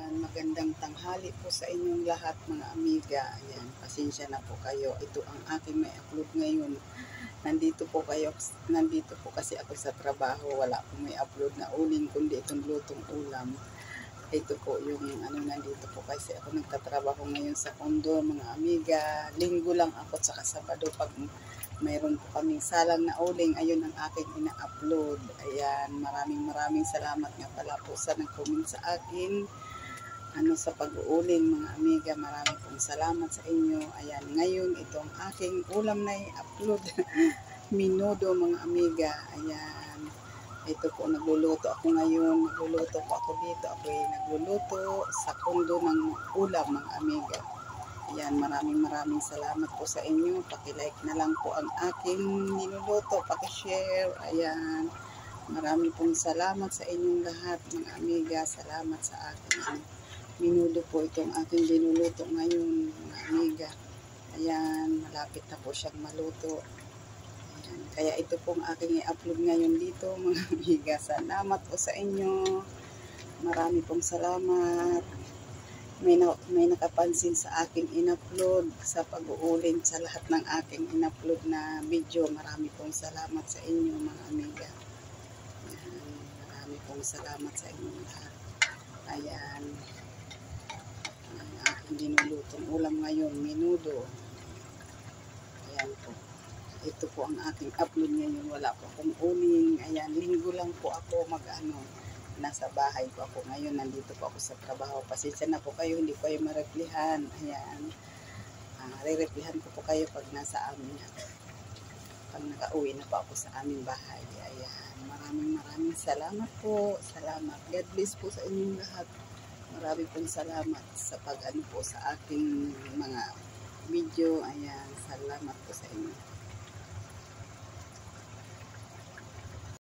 Ayan, magandang tanghali po sa inyong lahat mga amiga. Ayan, pasensya na po kayo. Ito ang aking may upload ngayon. Nandito po kasi ako sa trabaho. Wala po may upload na uling kundi itong lutong ulam. Ito po yung nandito po kasi ako nagtatrabaho ngayon sa kondo mga amiga. Linggo lang ako tsaka Sabado pag mayroon po kaming salang na uling, ayun ang aking ina-upload. Ayan, maraming salamat nga pala po sa nag-comment sa akin sa pag-uuling mga amiga. Maraming pong salamat sa inyo. Ayan, ngayon itong aking ulam na i-upload minudo mga amiga. Ayan, ito po nagluluto ako ngayon. Nagluluto po ako dito. Ako ay nagluluto sa kondo ng ulam mga amiga. Ayan, maraming salamat po sa inyo. Paki-like na lang po ang aking niluluto, paki-share. Ayan, maraming pong salamat sa inyong lahat mga amiga. Salamat sa aking minudo po itong aking binuluto ngayon mga amiga. Ayan, malapit na po siyang maluto. Ayan, kaya ito pong aking i-upload ngayon dito mga amiga. Salamat po sa inyo. Marami pong salamat. May nakapansin sa aking in-upload sa pag-uuling sa lahat ng aking in-upload na video. Marami pong salamat sa inyo mga amiga. Ayan, marami pong salamat sa inyo lahat. Ayan, ang aking dinulutong ulam ngayon, minudo. Ayan po. Ito po ang aking upload ngayon. Wala po akong uling. Ayan, linggo lang po ako nasa bahay po ako ngayon. Nandito po ako sa trabaho. Pasensya na po kayo, hindi ko kayo mareplihan. Ayan, re-replihan ko po kayo pag nasa amin. Pag nakauwi na po ako sa aming bahay. Ayan, maraming salamat po. Salamat. God bless po sa inyong lahat. Marami pong salamat sa po sa aking mga video. Ayan, salamat po sa inyo.